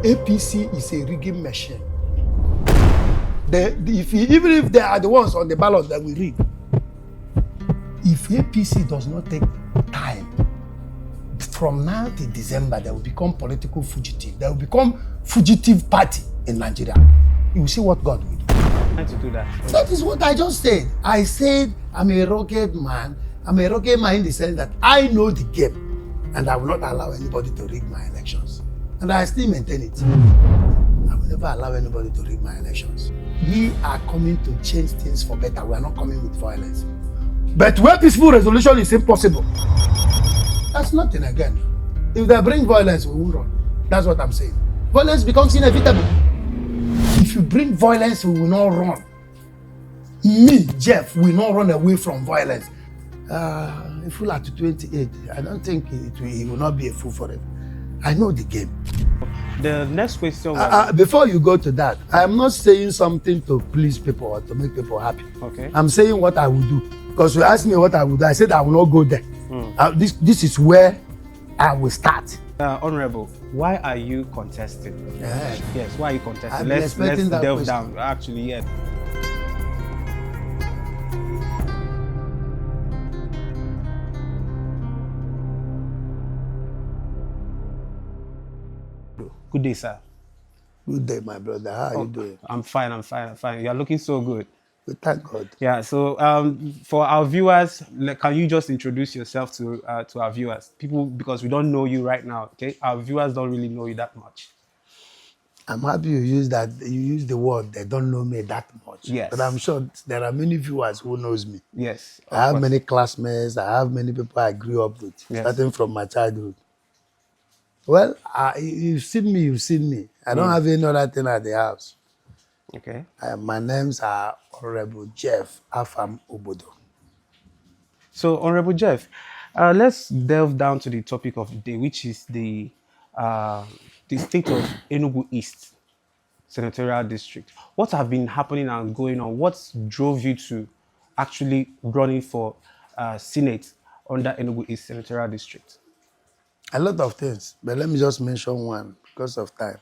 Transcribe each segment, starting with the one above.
APC is a rigging machine. Even if they are the ones on the ballot that we rig, if APC does not take time, from now to December, they will become political fugitive. They will become fugitive party in Nigeria. You will see what God will do. To do that. That is what I just said. I said I'm a rugged man. I'm a rugged man in the sense that I know the game, and I will not allow anybody to rig my elections. And I still maintain it. I will never allow anybody to rig my elections. We are coming to change things for better. We are not coming with violence. But where peaceful resolution is impossible, that's nothing again. If they bring violence, we will run. That's what I'm saying. Violence becomes inevitable. If you bring violence, we will not run. Me, Jeph, will not run away from violence. A fool at 28, I don't think he will not be a fool forever. I know the game. The next question before you go to that, I'm not saying something to please people or to make people happy. Okay. I'm saying what I will do. Because you asked me what I will do, I said I will not go there. This is where I will start. Honorable, why are you contesting? Yes, why are you contesting? Let's delve down. Actually, yeah. Good day, sir. Good day, my brother. How are you doing? I'm fine. You're looking so good. Thank God. Yeah, so for our viewers, can you just introduce yourself to our viewers? People, because we don't know you right now, okay? Our viewers don't really know you that much. I'm happy you use that. You use the word, they don't know me that much. Yes. But I'm sure there are many viewers who knows me. Yes. I have many classmates. I have many people I grew up with, starting from my childhood. Well, you've seen me. I don't have any other thing at the house. Okay. My names are Honorable Jeph Afam Ogbodo. So, Honorable Jeph, let's delve down to the topic of the day, which is the state of Enugu East Senatorial District. What have been happening and going on? What drove you to actually running for Senate under Enugu East Senatorial District? A lot of things, but let me just mention one because of time.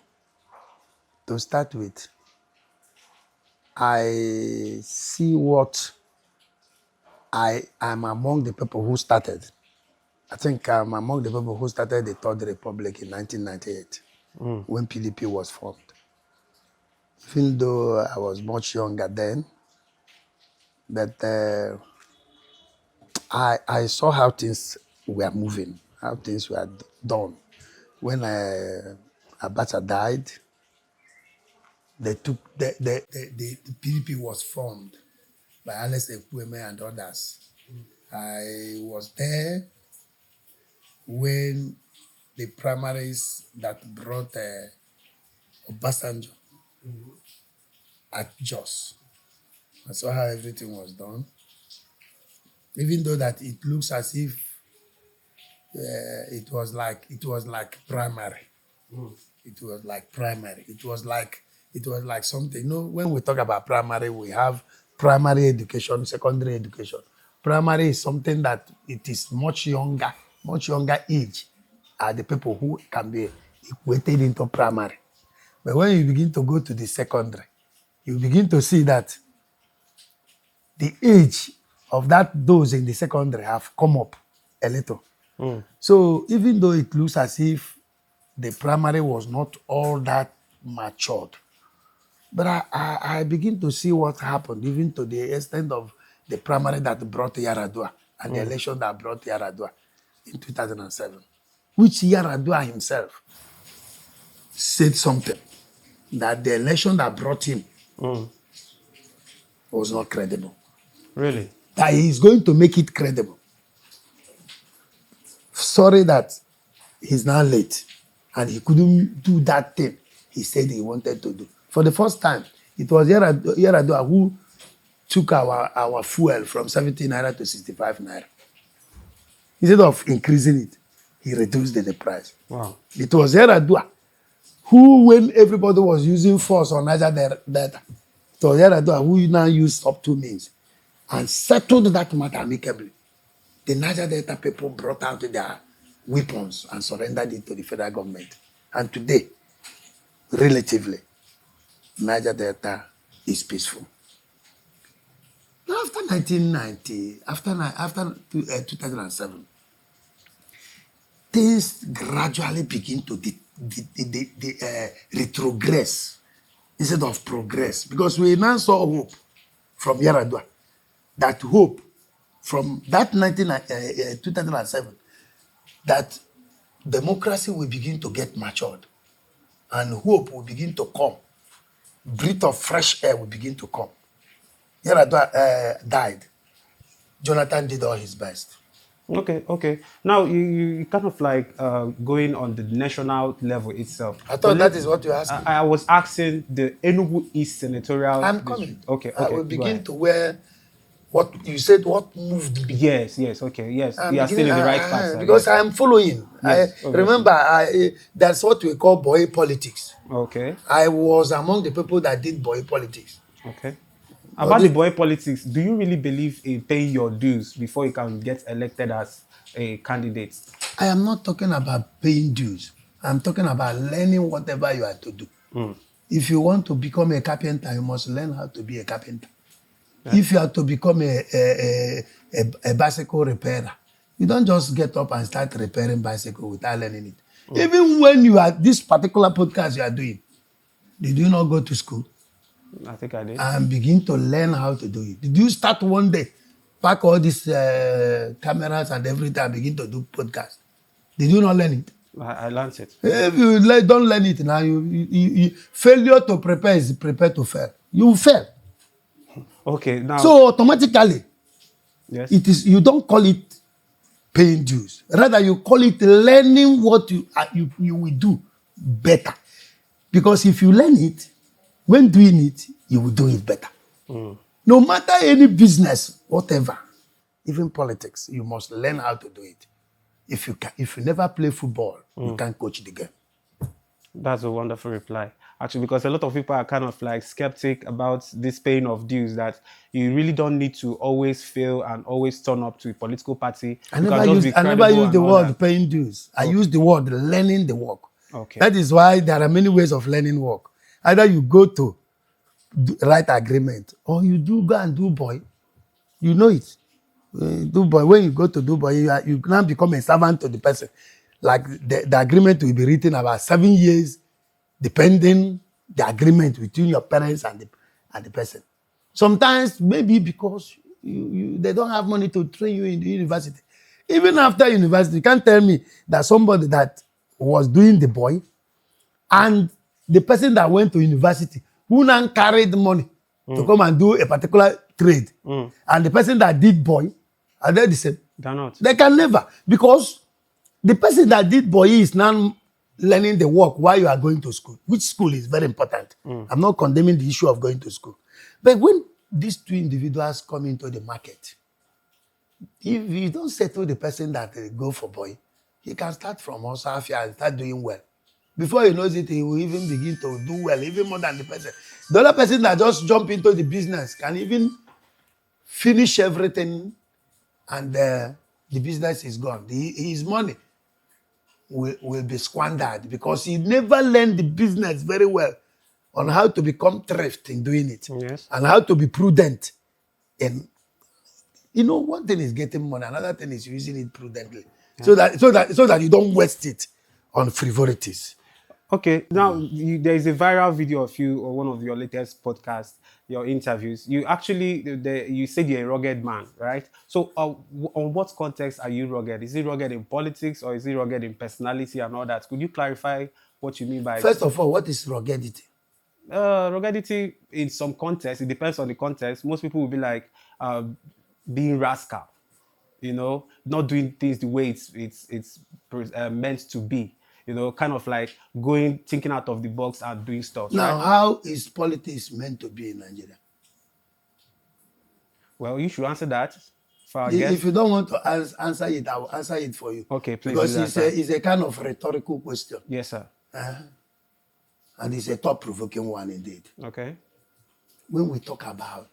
To start with, I see what I am among the people who started. I think I'm among the people who started the Third Republic in 1998 when PDP was formed. Even though I was much younger then, but I saw how things were moving, how things were done. When Abacha died, they took the PDP was formed by Alex Ekwueme and others. I was there when the primaries that brought Obasanjo at Jos. I saw how everything was done. Even though that it looks as if it was like primary. It was like primary. It was like something. You know, when we talk about primary, we have primary education, secondary education. Primary is something that it is much younger age are the people who can be equated into primary. But when you begin to go to the secondary, you begin to see that the age of those in the secondary have come up a little. So even though it looks as if the primary was not all that matured, but I begin to see what happened, even to the extent of the primary that brought Yaradua and the election that brought Yaradua in 2007, which Yaradua himself said something, that the election that brought him was not credible. Really? That he is going to make it credible. Sorry that he's now late and he couldn't do that thing he said he wanted to do. For the first time, it was Yaradua who took our fuel from 70 naira to 65 naira. Instead of increasing it, he reduced the price. Wow. It was Yaradua who, when everybody was using force on Naija Delta, it was Yaradua who now used up 2 means and settled that matter amicably. The Naija Delta people brought out their weapons and surrendered it to the federal government. And today, relatively, Niger Delta is peaceful. Now, after 1990, after 2007, things gradually begin to retrogress instead of progress, because we now saw hope from Yaradua. That hope from that 2007, that democracy will begin to get matured and hope will begin to come. Breath of fresh air will begin to come. Yaradua died. Jonathan did all his best. Okay. Now you kind of like going on the national level itself. I thought that is what you're asking. I was asking the Enugu East Senatorial I'm District. coming. Okay. I will Go begin ahead. to where what you said, what moved me. Yes. Okay. Yes. I'm We are still in the right beginning- path, sir. because Yes. I'm following. Yes, I obviously. remember that's what we call boy politics. Okay. I was among the people that did boy politics. Okay. About the boy politics, do you really believe in paying your dues before you can get elected as a candidate? I am not talking about paying dues. I'm talking about learning whatever you are to do. If you want to become a carpenter, you must learn how to be a carpenter. Yeah. If you are to become a bicycle repairer, you don't just get up and start repairing bicycle without learning it. Even when you are this particular podcast you are doing, did you not go to school? I think I did. And begin to learn how to do it. Did you start one day, pack all these cameras and everything and begin to do podcast? Did you not learn it? I learned it. If you don't learn it now, failure to prepare is prepare to fail. You fail. Okay, now. So automatically, yes, it is. You don't call it paying dues. Rather, you call it learning what you will do better. Because if you learn it, when doing it, you will do it better. No matter any business, whatever, even politics, you must learn how to do it. If you never play football, you can't coach the game. That's a wonderful reply. Actually, because a lot of people are kind of like skeptic about this paying of dues, that you really don't need to always fail and always turn up to a political party. I never use the word paying dues. I use the word learning the work. Okay. That is why there are many ways of learning work. Either you go to write agreement or you go and do boy. You know it. Do boy. When you go to do boy, you now become a servant to the person. Like the agreement will be written about 7 years, depending the agreement between your parents and the person. Sometimes maybe because they don't have money to train you in the university. Even after university, you can't tell me that somebody that was doing the boy and the person that went to university who now carried money to come and do a particular trade, and the person that did boy, are they the same? They're not. They can never, because the person that did boy is now learning the work while you are going to school, which school is very important. I'm not condemning the issue of going to school. But when these two individuals come into the market, if you don't settle the person that go for boy, he can start from Osafia and start doing well. Before he knows it, he will even begin to do well, even more than the person. The other person that just jump into the business can even finish everything and the business is gone. His money will be squandered because he never learned the business very well on how to become thrift in doing it. Yes. And how to be prudent in, one thing is getting money, another thing is using it prudently. Yeah. So that you don't waste it on frivolities. Okay, now there is a viral video of you or one of your latest podcasts, your interviews. You actually, you said you're a rugged man, right? So on what context are you rugged? Is it rugged in politics or is it rugged in personality and all that? Could you clarify what you mean by... First of all, what is ruggedity? Ruggedity, in some context, it depends on the context. Most people will be like being rascal, not doing things the way it's meant to be. Kind of like thinking out of the box and doing stuff. Now, right? How is politics meant to be in Nigeria? Well, you should answer that. If you don't want to answer it, I will answer it for you. Okay, please. Because it's a kind of rhetorical question. Yes, sir. And it's a thought-provoking one indeed. Okay. When we talk about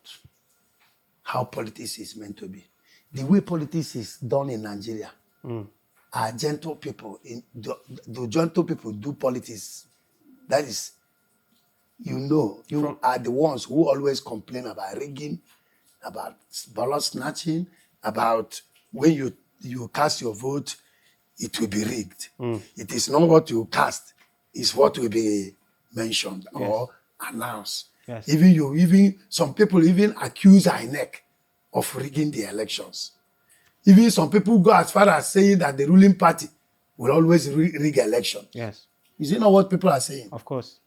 how politics is meant to be, the way politics is done in Nigeria, are gentle people. The gentle people do politics. That is you are the ones who always complain about rigging, about ballot snatching, about when you cast your vote, it will be rigged. It is not what you cast, it's what will be mentioned or announced. Yes. Even some people even accuse INEC of rigging the elections. Even some people go as far as saying that the ruling party will always rig election. Yes. Is it not what people are saying? Of course.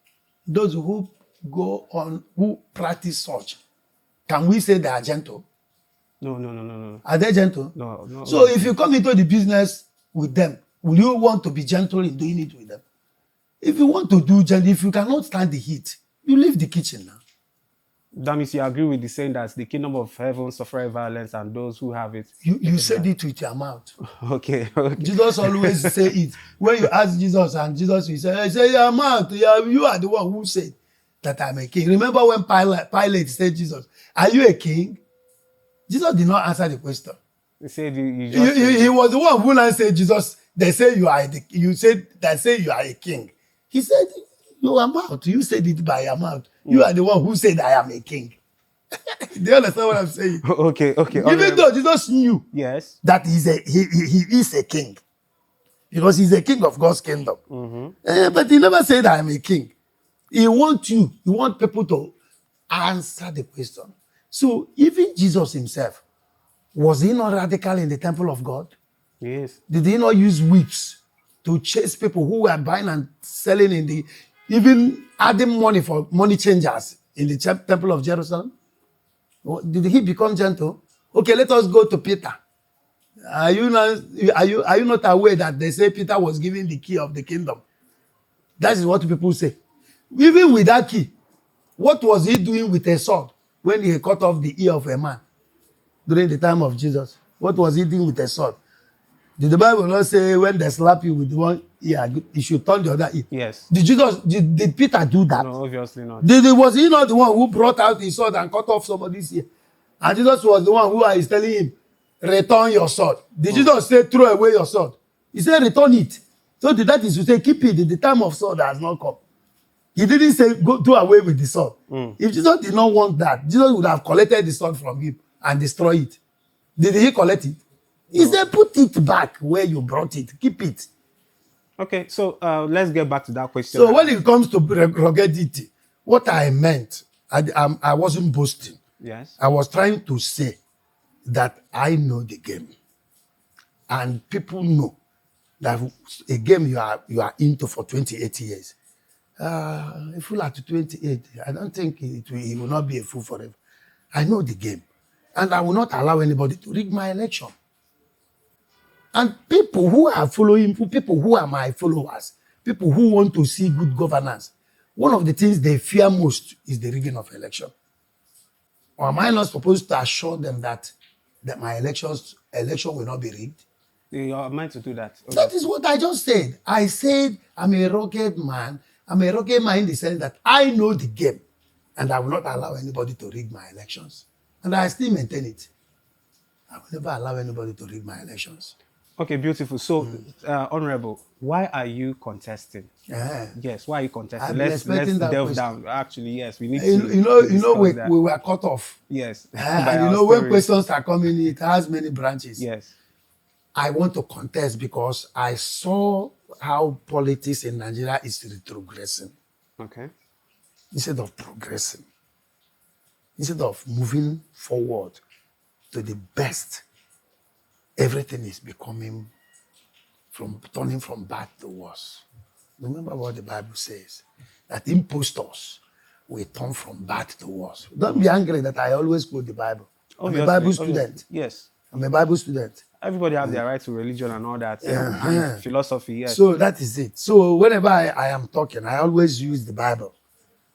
Those who go on, who practice such, can we say they are gentle? No. Are they gentle? No. So if you come into the business with them, will you want to be gentle in doing it with them? If you want to do gentle, if you cannot stand the heat, you leave the kitchen now. That means you agree with the saying that the kingdom of heaven suffer violence and those who have it. You said it with your mouth. Okay. Jesus always say it. When you ask Jesus and Jesus will say your mouth, you are the one who said that I'm a king. Remember when Pilate said, Jesus, are you a king? Jesus did not answer the question. He said he was the one who now said, Jesus, they say you are you are a king. He said, your mouth, you said it by your mouth. You are the one who said I am a king. Do you understand what I'm saying? Okay. Even though Jesus knew that he is a king. Because he's a king of God's kingdom. But he never said I am a king. He wants people to answer the question. So even Jesus himself, was he not radical in the temple of God? Yes. Did he not use whips to chase people who were buying and selling even adding money for money changers in the temple of Jerusalem? Did he become gentle? Okay, let us go to Peter. Are you not aware that they say Peter was given the key of the kingdom? That is what people say. Even with that key, what was he doing with a sword when he cut off the ear of a man during the time of Jesus? What was he doing with a sword? Did the Bible not say when they slap you with one ear, you should turn the other ear? Yes. Did Peter do that? No, obviously not. Was he not the one who brought out his sword and cut off somebody's ear? And Jesus was the one who is telling him, return your sword. Did Jesus say throw away your sword? He said return it. So that is to say keep it. The time of sword has not come. He didn't say go do away with the sword. If Jesus did not want that, Jesus would have collected the sword from him and destroyed it. Did he collect it? He said put it back where you brought it. Keep it. Okay, so let's get back to that question. So when it comes to ruggedity, what I meant, I wasn't boasting. Yes. I was trying to say that I know the game. And people know that a game you are into for 28 years. A fool at 28, I don't think he will not be a fool forever. I know the game. And I will not allow anybody to rig my election. And people who are following, people who are my followers, people who want to see good governance, one of the things they fear most is the rigging of election. Or am I not supposed to assure them that my election will not be rigged? You are meant to do that. Okay. That is what I just said. I said I'm a rugged man. I'm a rugged man in the sense that I know the game and I will not allow anybody to rig my elections. And I still maintain it. I will never allow anybody to rig my elections. Okay, beautiful. So, Honorable, why are you contesting? Yeah. Yes, why are you contesting? I've been Let's expecting that delve question. down. Actually, yes, we need to. You know, we were cut off. Yes. And when questions are coming, it has many branches. Yes. I want to contest because I saw how politics in Nigeria is retrogressing. Okay. Instead of progressing. Instead of moving forward to the best, everything is turning from bad to worse. Remember what the Bible says, that impostors will turn from bad to worse. Don't be angry that I always quote the Bible. I'm a Bible student. Yes. I'm a Bible student. Everybody have their right to religion and all that. And philosophy, yes. So that is it. So whenever I am talking, I always use the Bible.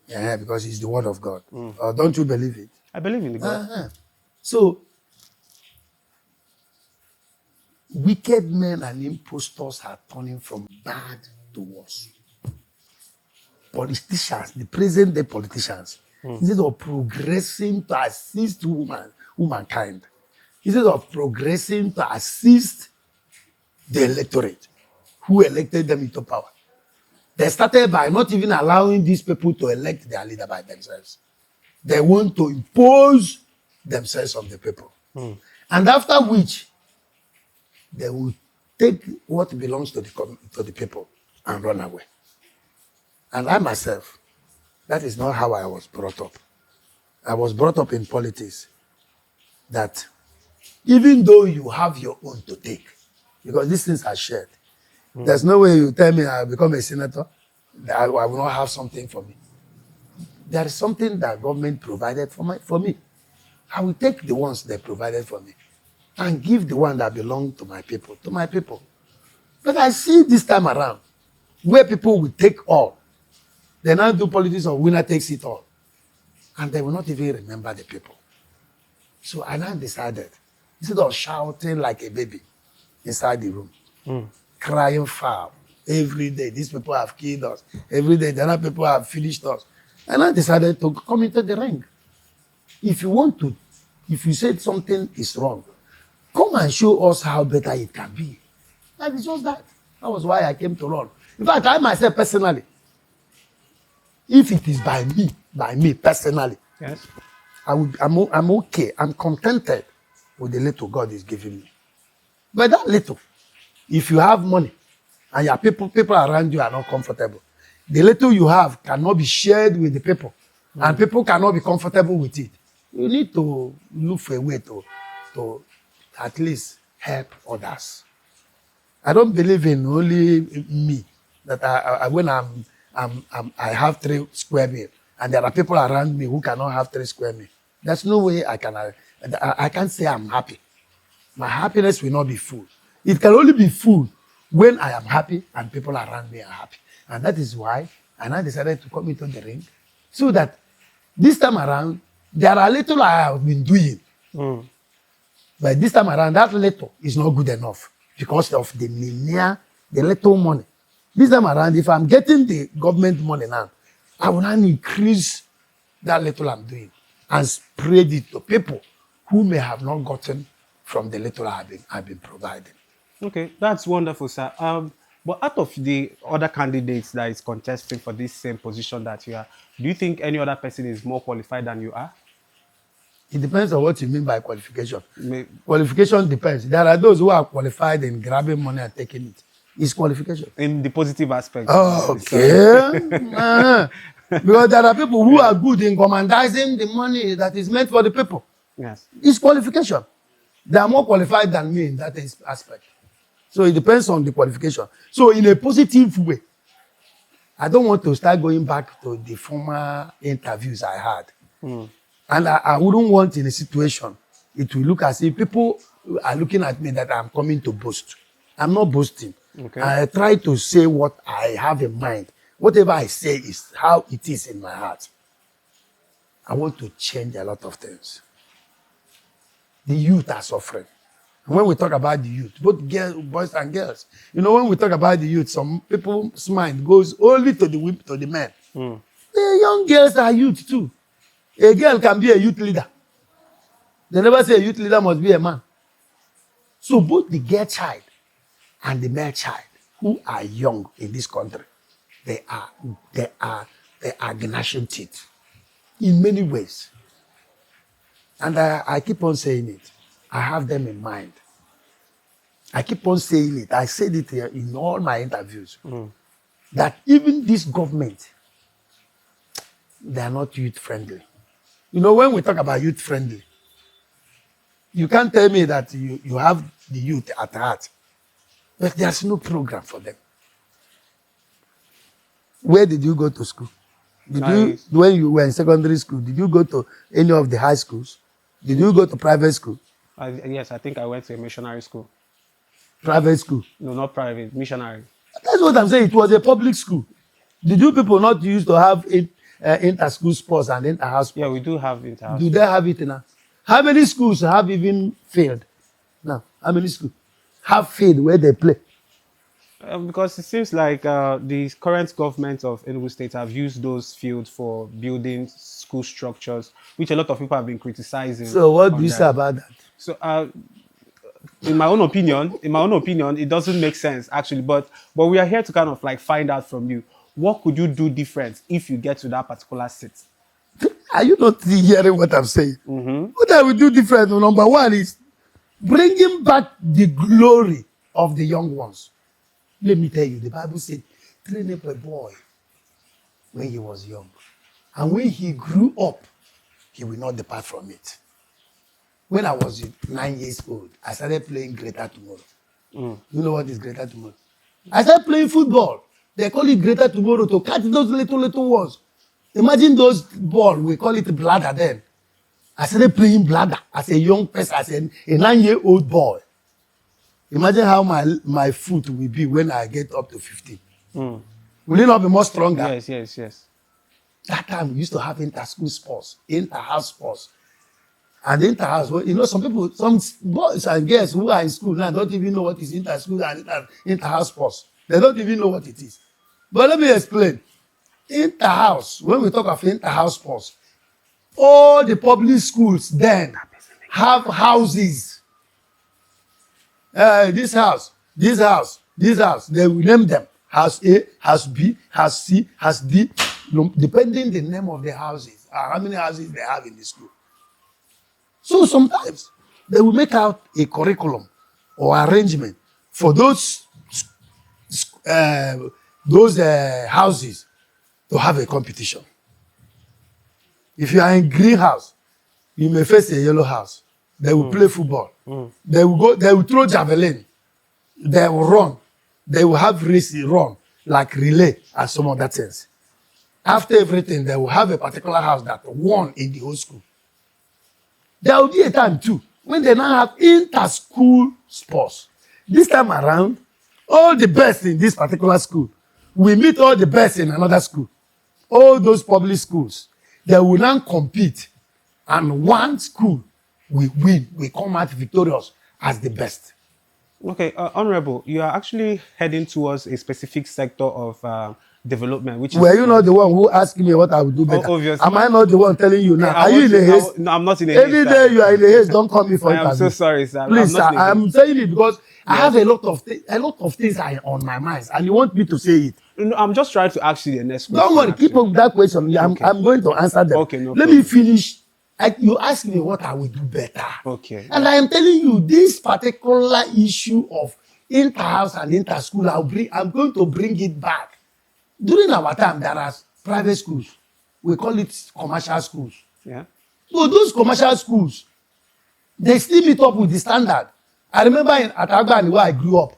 Yeah, because it's the word of God. Don't you believe it? I believe in the God. So wicked men and impostors are turning from bad to worse. Politicians, the present day politicians, instead of progressing to assist humankind, instead of progressing to assist the electorate who elected them into power, They started by not even allowing these people to elect their leader by themselves. They want to impose themselves on the people. And after which, they will take what belongs to the people and run away. And I myself, that is not how I was brought up. I was brought up in politics that even though you have your own to take, because these things are shared, there's no way you tell me I'll become a senator, that I will not have something for me. There is something that government provided for me. I will take the ones they provided for me and give the one that belong to my people, But I see this time around, where people will take all. They now do politics of winner takes it all. And they will not even remember the people. So I now decided, instead of shouting like a baby inside the room, crying foul every day, these people have killed us. Every day, the other people have finished us. And I decided to come into the ring. If you said something is wrong, come and show us how better it can be. That is just that. That was why I came to run. In fact, I myself personally, if it is by me personally, yes, I'm okay. I'm contented with the little God is giving me. But that little, if you have money and your people around you are not comfortable, the little you have cannot be shared with the people, and people cannot be comfortable with it. You need to look for a way to at least help others. I don't believe in only me, that when I have 3 square meal and there are people around me who cannot have 3 square meal. There's no way I can't say I'm happy. My happiness will not be full. It can only be full when I am happy and people around me are happy. And that is why I decided to come into the ring, so that this time around, there are little I have been doing. But this time around, that little is not good enough because of the little money. This time around, if I'm getting the government money now, I will now increase that little I'm doing and spread it to people who may have not gotten from the little I've been providing. Okay, that's wonderful, sir. But out of the other candidates that is contesting for this same position that you are, do you think any other person is more qualified than you are? It depends on what you mean by qualification. May- Qualification depends. There are those who are qualified in grabbing money and taking it. It's qualification. In the positive aspect. Oh, okay. Because there are people who are good in commandizing the money that is meant for the people. Yes. It's qualification. They are more qualified than me in that aspect. So it depends on the qualification. So in a positive way, I don't want to start going back to the former interviews I had. And I wouldn't want in a situation, it will look as if people are looking at me that I'm coming to boast. I'm not boasting. Okay. I try to say what I have in mind. Whatever I say is how it is in my heart. I want to change a lot of things. The youth are suffering. And when we talk about the youth, both boys and girls, when we talk about the youth, some people's mind goes only to the men. The young girls are youth too. A girl can be a youth leader. They never say a youth leader must be a man. So both the girl child and the male child who are young in this country, they are gnashing teeth in many ways. And I keep on saying it. I have them in mind. I keep on saying it. I said it here in all my interviews. That even this government, they are not youth friendly. When we talk about youth friendly, you can't tell me that you have the youth at heart, but there's no program for them. Where did you go to school? When you were in secondary school, did you go to any of the high schools? Did you go to private school? Yes, I think I went to a missionary school. Private school? No, not private, missionary. That's what I'm saying. It was a public school. Did you people not used to have inter-school sports and inter-house sports? Yeah, we do have inter-house. Do they have it now? How many schools have even failed? Now, how many schools have failed where they play? Because it seems like the current government of Enugu State have used those fields for building school structures, which a lot of people have been criticizing. So what do you say about that? So, in my own opinion, it doesn't make sense actually. But we are here to kind of like find out from you. what could you do different if you get to that particular seat? Are you not hearing what I'm saying? What I will do different, number one, is bringing back the glory of the young ones. Let me tell you, the Bible said, train up a boy when he was young. And when he grew up, he will not depart from it. When I was 9 years old, I started playing Greater Tomorrow. You know what is Greater Tomorrow? I started playing football. They call it Greater Tomorrow to catch those little ones. Imagine those ball, we call it bladder then. I started playing bladder as a young person, as a 9-year-old boy. Imagine how my foot will be when I get up to 15. Will it not be more stronger? Yes. That time we used to have inter-school sports, inter-house sports. And inter-house, well, you know, some people, some boys and girls who are in school now don't even know what is inter-school and inter-house sports. They don't even know what it is. But let me explain. Inter-house, when we talk of inter-house sports, all the public schools then have houses. This house, they will name them. House A, House B, House C, House D, depending the name of the houses, how many houses they have in the school. So sometimes they will make out a curriculum or arrangement for those houses to have a competition. If you are in green house, you may face a yellow house. They will play football. They will throw javelin. They will run. They will have race run, like relay and some other things. After everything, they will have a particular house that won in the whole school. There will be a time too, when they now have inter-school sports. This time around, all the best in this particular school will meet all the best in another school. All those public schools, they will now compete, and one school will win, will come out victorious as the best. Okay, Honorable, you are actually heading towards a specific sector of development, which is... Were you not the one who asked me what I would do better? Obviously. Am I not the one telling you now? Are you in a haste? No, I'm not in a haste. Every day you are in a haste, don't call me for interview. I am so sorry, sir. Please, sir, I'm saying it because I have a lot of things on my mind, and you want me to say it. No, I'm just trying to ask you the next question. Don't worry, keep up that question. I'm going to answer them. Okay, no Let me finish. You ask me what I will do better. Okay. And I am telling you, this particular issue of inter-house and inter-school, I'm going to bring it back. During our time, there are private schools. We call it commercial schools. Yeah. So those commercial schools, they still meet up with the standard. I remember at Agbani where I grew up,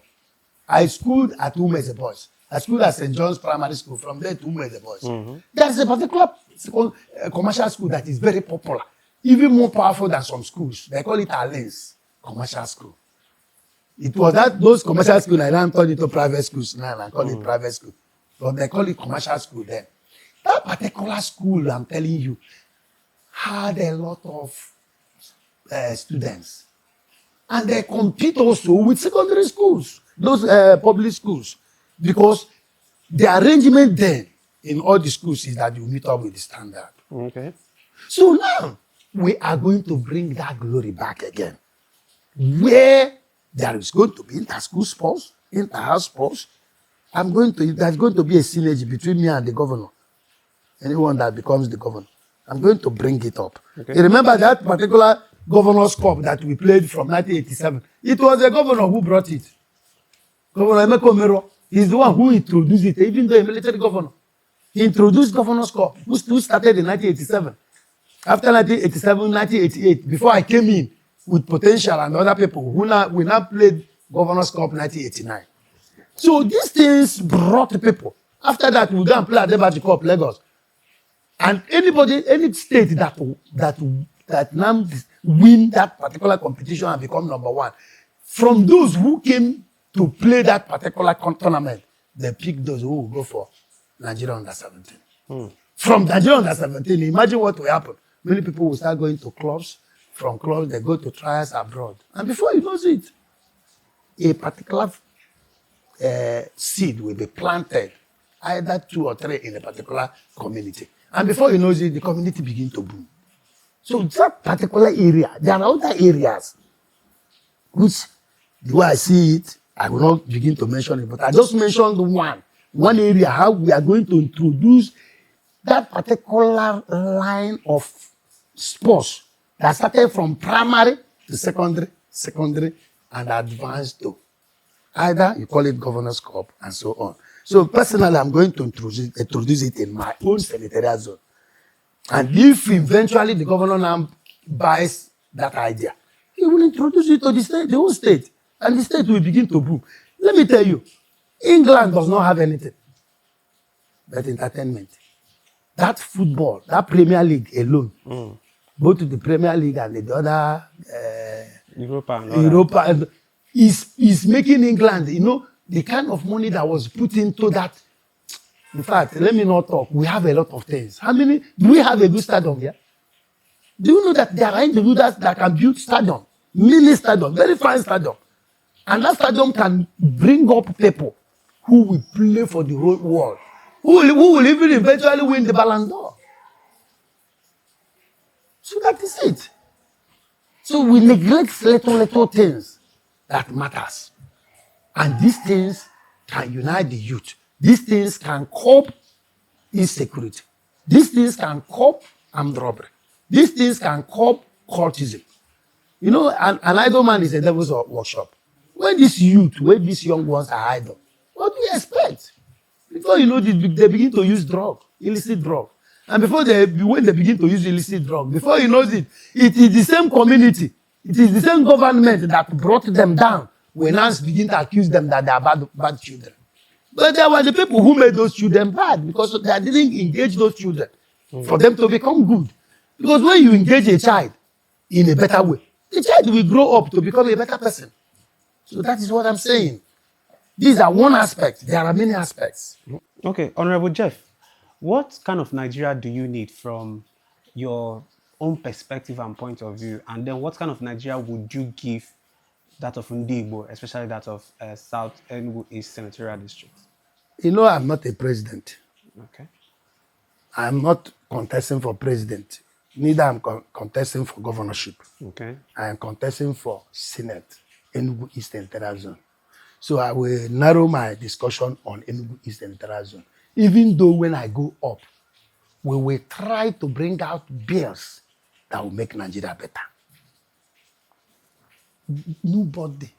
I schooled at Umeze Boys. I schooled at St. John's Primary School. From there to Umeze Boys. There's a particular commercial school that is very popular, even more powerful than some schools. They call it Alliance Commercial School. It was those commercial schools I now turned into private schools now, and I call it private school. But they call it commercial school then. That particular school, I'm telling you, had a lot of students. And they compete also with secondary schools, those public schools. Because the arrangement then in all the schools is that you meet up with the standard. Okay. So now, we are going to bring that glory back again. Where there is going to be inter-school sports, inter-house sports, there's going to be a synergy between me and the governor. Anyone that becomes the governor. I'm going to bring it up. Okay. You remember that particular Governor's Cup that we played from 1987? It was the governor who brought it. Governor Emeka Omero is the one who introduced it, even though a military governor. He introduced Governor's Cup, who started in 1987. After 1987, 1988, before I came in with Potential and other people, we now played Governor's Cup 1989. So these things brought people. After that, we go and play at Debaji Cup, Lagos. And any state that now win that particular competition and become number one, from those who came to play that particular tournament, they pick those who will go for Nigeria under 17. From Nigeria under 17, imagine what will happen. Many people will start going to clubs. From clubs, they go to trials abroad. And before you know it, a particular seed will be planted, either 2 or 3 in a particular community. And before you know it, the community begins to boom. So that particular area, there are other areas which, the way I see it, I will not begin to mention it, but I just mentioned one one area, how we are going to introduce that particular line of sports that started from primary to secondary, and advanced to either you call it Governor's Cup and so on. So personally, I'm going to introduce it in my own senatorial zone. And if eventually the governor now buys that idea, he will introduce it to the state, the whole state, and the state will begin to boom. Let me tell you, England does not have anything but entertainment. That football, that Premier League alone, both the Premier League and the other Europa is making England, you know, the kind of money that was put into that. In fact, let me not talk. We have a lot of things. How many? Do we have a good stadium here? Do you know that there are individuals that can build stadium, mini stadium, very fine stadium, and that stadium can bring up people who will play for the whole world, who will even eventually win the Ballon d'Or. So that is it. So we neglect little things that matters, and these things can unite the youth. These things can curb insecurity. These things can curb armed robbery. These things can curb cultism. You know, an idle man is a devil's workshop. When these youth, when these young ones are idle, what do you expect? Before you know, they begin to use illicit drug. And when they begin to use illicit drug, before you know it, it is the same community, it is the same government that brought them down. When us begin to accuse them that they are bad children. But there were the people who made those children bad because they didn't engage those children for them to become good. Because when you engage a child in a better way, the child will grow up to become a better person. So that is what I'm saying. These are one aspect. There are many aspects. Okay, Honorable Jeph, what kind of Nigeria do you need from your own perspective and point of view? And then what kind of Nigeria would you give that of Ndigbo, especially that of South Enugu East Senatorial District? You know, I'm not a president. Okay. I'm not contesting for president. Neither I'm contesting for governorship. Okay. I am contesting for Senate, Enugu East Senatorial Zone. So I will narrow my discussion on Enugu East Senatorial Zone. Even though when I go up, we will try to bring out bills that will make Nigeria better. Nobody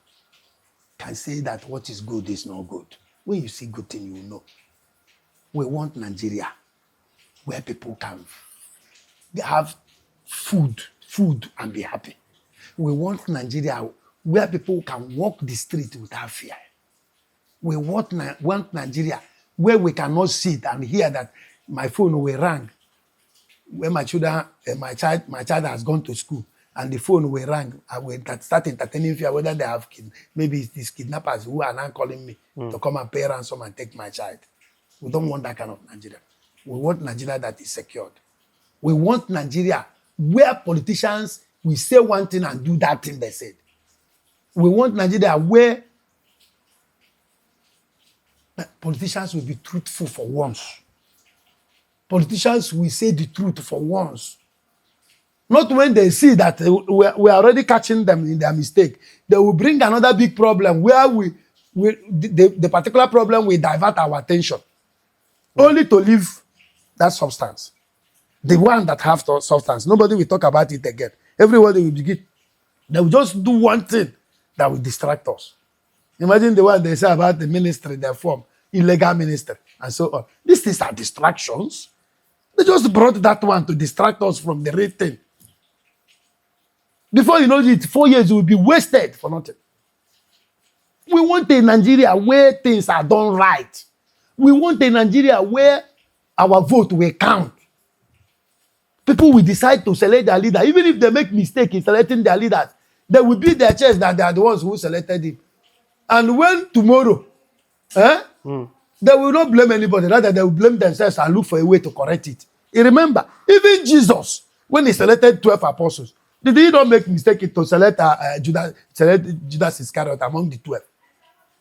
can say that what is good is not good. When you see good thing, you will know. We want Nigeria where people can have food and be happy. We want Nigeria where people can walk the street without fear. We want Nigeria where we cannot sit and hear that my phone will ring when my child has gone to school and the phone will ring. I will start entertaining fear whether they have maybe it's these kidnappers who are now calling me to come and pay ransom and take my child. We don't want that kind of Nigeria. We want Nigeria that is secured. We want Nigeria where politicians will say one thing and do that thing they said. We want Nigeria where politicians will be truthful for once. Politicians will say the truth for once. Not when they see that we are already catching them in their mistake. They will bring another big problem where the particular problem will divert our attention. Only to leave that substance. The one that have substance. Nobody will talk about it again. Everybody will begin. They will just do one thing that will distract us. Imagine the one they say about the ministry they form, illegal ministry, and so on. These things are distractions. They just brought that one to distract us from the real thing. Before you know it, 4 years will be wasted for nothing. We want a Nigeria where things are done right. We want a Nigeria where our vote will count. People will decide to select their leader. Even if they make mistake in selecting their leaders, they will beat their chest that they are the ones who selected him. And when tomorrow, they will not blame anybody. Rather, they will blame themselves and look for a way to correct it. You remember, even Jesus, when he selected 12 apostles, did he not make mistake to select Judas Iscariot among the 12?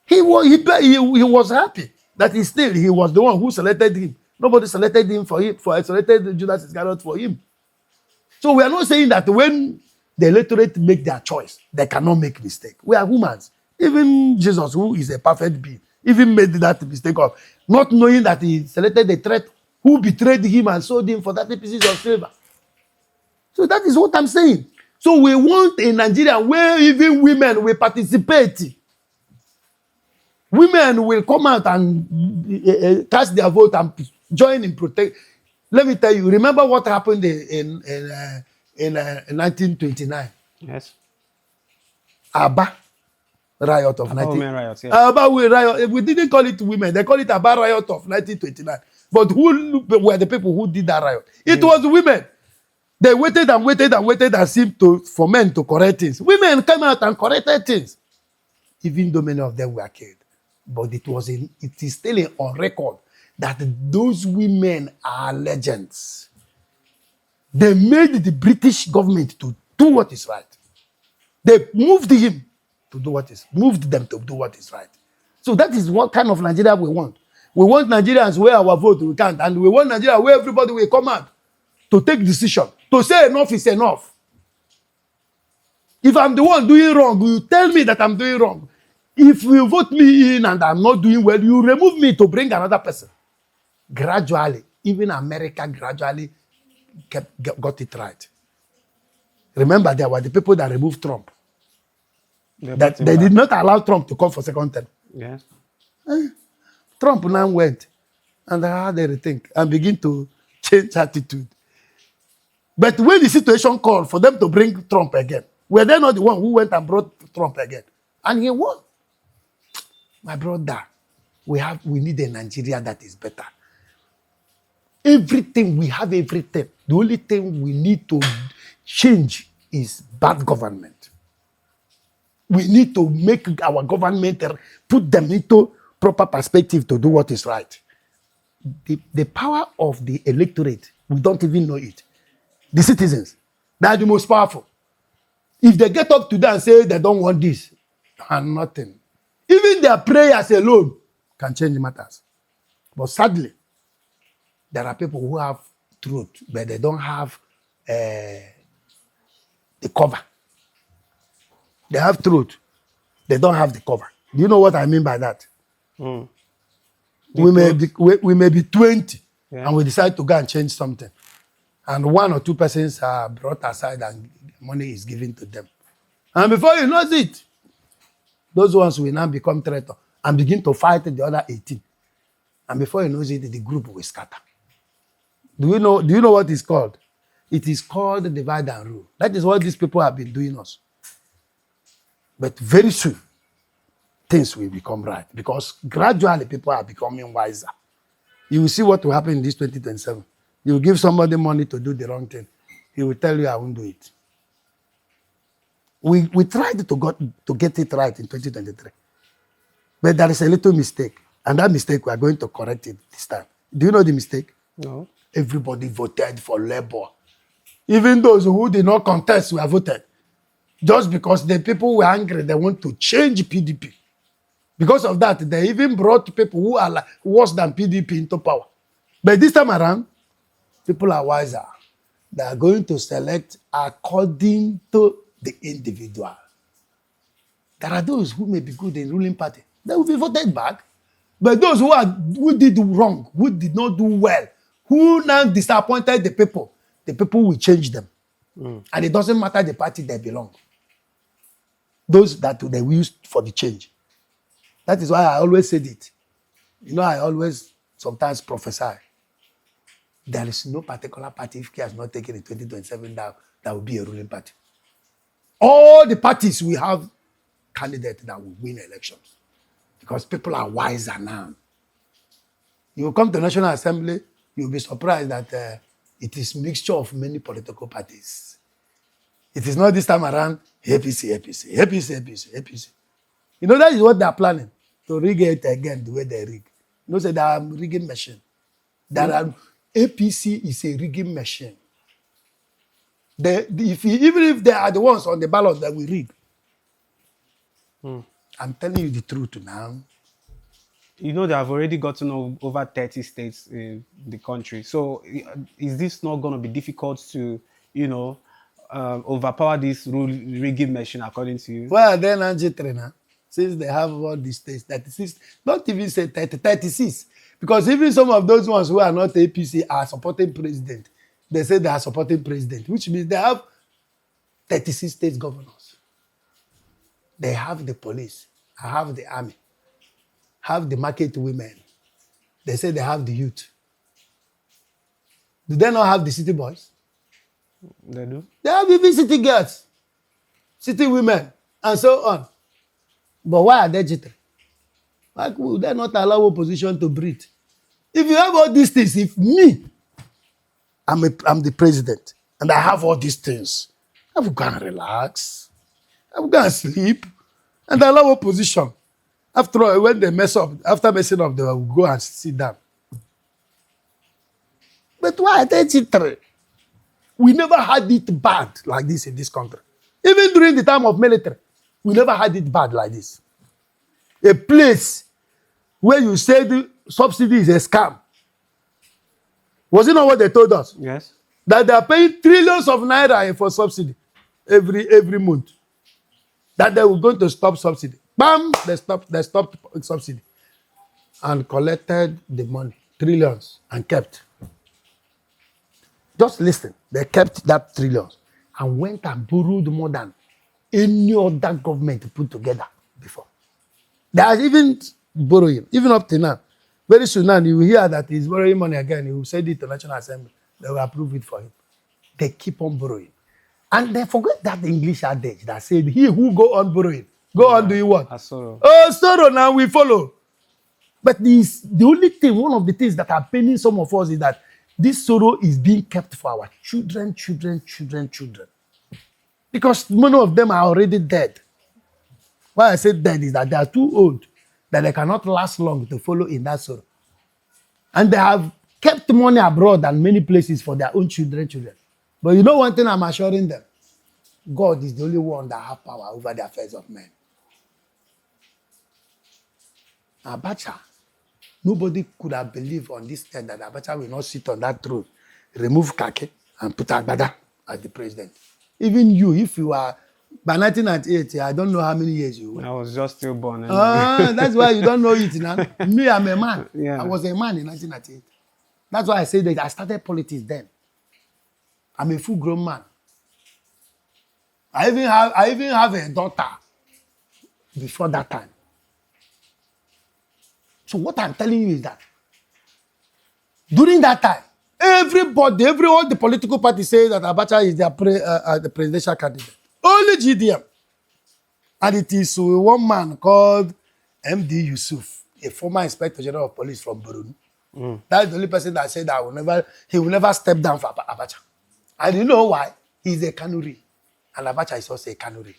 He was happy that he was the one who selected him. Nobody selected him selected Judas Iscariot for him. So we are not saying that when the electorate make their choice, they cannot make mistake. We are humans. Even Jesus, who is a perfect being, even made that mistake of not knowing that he selected the threat who betrayed him and sold him for 30 pieces of silver. So that is what I'm saying. So we want a Nigeria where even women will participate. Women will come out and cast their vote and join in protect. Let me tell you, remember what happened in 1929? Yes. Aba riot of Aba 19... women riot, yes. Aba riot. We didn't call it women. They call it Aba riot of 1929. But who were the people who did that riot? It was women. They waited and waited and waited and seemed for men to correct things. Women came out and corrected things, even though many of them were killed. But it is still on record that those women are legends. They made the British government to do what is right. They moved them to do what is right. So that is what kind of Nigeria we want. We want Nigerians where our vote we can't, and we want Nigeria where everybody will come out to take decision, to say enough is enough. If I'm the one doing wrong, you tell me that I'm doing wrong. If you vote me in and I'm not doing well, you remove me to bring another person. Gradually, even America gradually got it right. Remember, there were the people that removed Trump. That they did not allow Trump to come for second term. Yes. Trump now went and I had a rethink and begin to change attitude. But when the situation called for them to bring Trump again, were they not the one who went and brought Trump again? And he won. My brother, we need a Nigeria that is better. Everything, we have everything. The only thing we need to change is bad government. We need to make our government, put them into proper perspective to do what is right. The power of the electorate, we don't even know it. The citizens, they are the most powerful. If they get up today and say they don't want this, and nothing. Even their prayers alone can change matters. But sadly, there are people who have truth, but they don't have the cover. They have truth. They don't have the cover. Do you know what I mean by that? Mm. We may be 20 and we decide to go and change something. And one or two persons are brought aside and money is given to them. And before you know it, those ones will now become traitor and begin to fight the other 18. And before you know it, the group will scatter. Do you know what it's called? It is called divide and rule. That is what these people have been doing us. But very soon, things will become right because gradually people are becoming wiser. You will see what will happen in this 2027. You will give somebody money to do the wrong thing. He will tell you, I won't do it. We tried to get it right in 2023. But there is a little mistake. And that mistake, we are going to correct it this time. Do you know the mistake? No. Everybody voted for Labour. Even those who did not contest were voted. Just because the people were angry, they want to change PDP. Because of that, they even brought people who are like worse than PDP into power. But this time around, people are wiser. They are going to select according to the individual. There are those who may be good in ruling party. They will be voted back. But those who did wrong, who did not do well, who now disappointed the people will change them. And it doesn't matter the party they belong. Those that they used for the change. That is why I always said it. You know, I always sometimes prophesy. There is no particular party, if he has not taken in 2027, that will be a ruling party. All the parties we have candidates that will win elections. Because people are wiser now. You will come to National Assembly, you'll be surprised that it is mixture of many political parties. It is not this time around, APC. You know, that is what they are planning, to rig it again the way they rig. You know, say they are rigging machine. APC is a rigging machine. Even if they are the ones on the ballot that we rig. I'm telling you the truth now. You know, they have already gotten over 30 states in the country. So is this not going to be difficult to, overpower this rigging machine, according to you? Well, then Angie Trainer, since they have all these states, 36, not even say 30, 36. Because even some of those ones who are not APC are supporting president. They say they are supporting president, which means they have 36 state governors. They have the police, have the army, have the market women. They say they have the youth. Do they not have the city boys? They do. They have even city girls, city women, and so on. But why are they jittery? Why would they not allow opposition to breathe? If you have all these things, if me, I'm the president, and I have all these things, I will go and relax. I will go and sleep, and allow opposition. After all, when they mess up, after messing up, they will go and sit down. But why are they jittery? We never had it bad like this in this country. Even during the time of military, we never had it bad like this. A place where you said subsidy is a scam. Was it not what they told us? Yes. That they are paying trillions of naira for subsidy every month. That they were going to stop subsidy. Bam! They stopped subsidy. And collected the money, trillions, and kept. Just listen. They kept that trillions and went and borrowed more than any other government put together before. They are even borrowing, even up to now. Very soon now, you will hear that he's borrowing money again. He will send it to National Assembly. They will approve it for him. They keep on borrowing. And they forget that English adage that said, he who go on borrowing, go on doing what? A sorrow. Oh, sorrow now we follow. But the only thing, one of the things that are paining some of us is that this sorrow is being kept for our children. Because many of them are already dead. Why I say dead is that they are too old, that they cannot last long to follow in that sorrow. And they have kept money abroad and many places for their own children. But you know one thing I'm assuring them? God is the only one that has power over the affairs of men. Abacha, nobody could have believed on this end that Abacha will not sit on that throne, remove Kake, and put Agbada as the president. Even you, if you are, by 1998, I don't know how many years you were. I was just still born. Anyway. That's why you don't know it now. Me, I'm a man. Yeah. I was a man in 1998. That's why I say that I started politics then. I'm a full-grown man. I even have a daughter before that time. So what I'm telling you is that during that time, all the political parties say that Abacha is the presidential candidate. Only GDM. And it is one man called MD Yusuf, a former Inspector General of Police from Burundi. That's the only person that said that he will never step down for Abacha. And you know why? He's a Kanuri. And Abacha is also a Kanuri.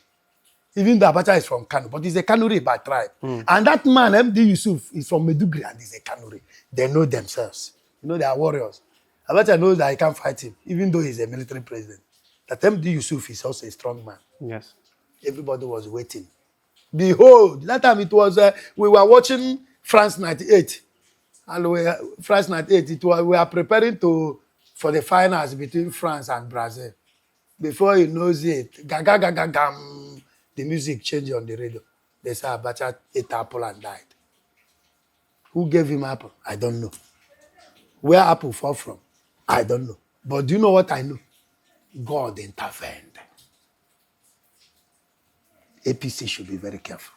Even though Abacha is from Kanu, but he's a Kanuri by tribe. And that man, MD Yusuf, is from Medugri and he's a Kanuri. They know themselves. You know, they are warriors. Abacha knows that he can't fight him, even though he's a military president. That MD Yusuf is also a strong man. Yes. Everybody was waiting. Behold, that time it was, we were watching France 98. And France 98, we were preparing for the finals between France and Brazil. Before he knows it, gam, the music changed on the radio. They said Abacha ate apple and died. Who gave him apple? I don't know. Where apple fall from? I don't know. But do you know what I know? God intervened. APC should be very careful.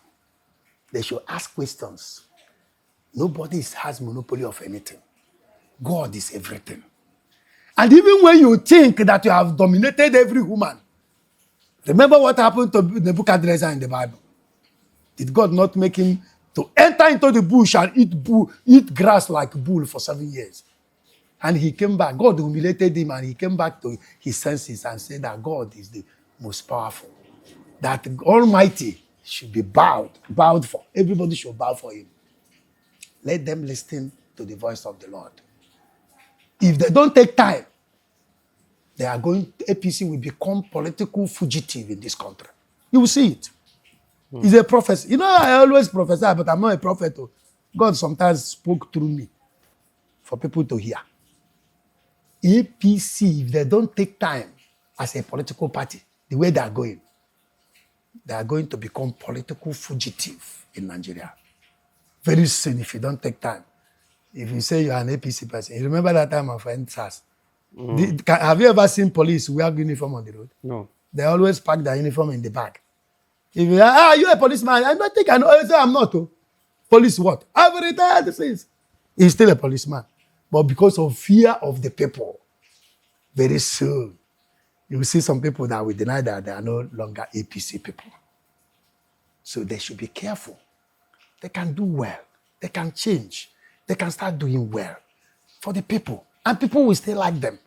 They should ask questions. Nobody has monopoly of anything. God is everything. And even when you think that you have dominated every human, remember what happened to Nebuchadnezzar in the Bible? Did God not make him to enter into the bush and eat grass like a bull for 7 years? And he came back. God humiliated him and he came back to his senses and said that God is the most powerful. That the Almighty should be bowed for. Everybody should bow for him. Let them listen to the voice of the Lord. If they don't take time, APC will become political fugitive in this country. You will see it. It's a prophecy. You know, I always prophesy, but I'm not a prophet. God sometimes spoke through me for people to hear. APC, if they don't take time as a political party, the way they are going to become political fugitive in Nigeria. Very soon, if you don't take time, If you say you're an APC person, you remember that time of NSAS? Have you ever seen police wear uniform on the road? No. They always pack their uniform in the bag. If you are you a policeman? I don't think I know. I say I'm not. Oh. Police what? I've retired since. He's still a policeman. But because of fear of the people, very soon, you will see some people that will deny that they are no longer APC people. So they should be careful. They can do well. They can change. They can start doing well for the people. And people will still like them.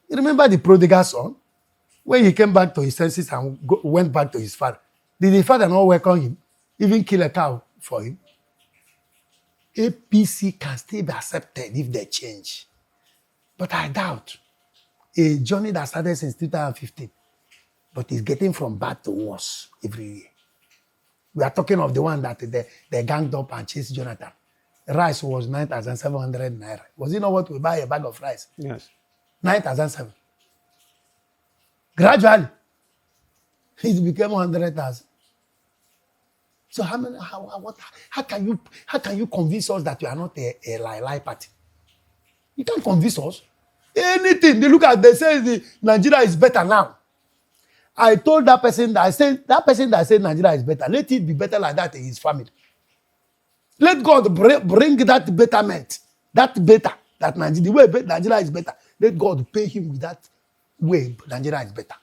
You remember the prodigal son? When he came back to his senses and went back to his father, did the father not welcome him? Even kill a cow for him? APC can still be accepted if they change. But I doubt. A journey that started since 2015, but it's getting from bad to worse every year. We are talking of the one that they ganged up and chased Jonathan. Rice was 9,700 naira. Was it not what we buy a bag of rice? Yes. 9,700. Gradually, it became 100,000. So how can you convince us that you are not a Lai party? You can't convince us. Anything. They say Nigeria is better now. I told that person that said Nigeria is better, let it be better like that in his family. Let God bring that betterment, that Nigeria, the way Nigeria is better. Let God pay him with that way Nigeria is better.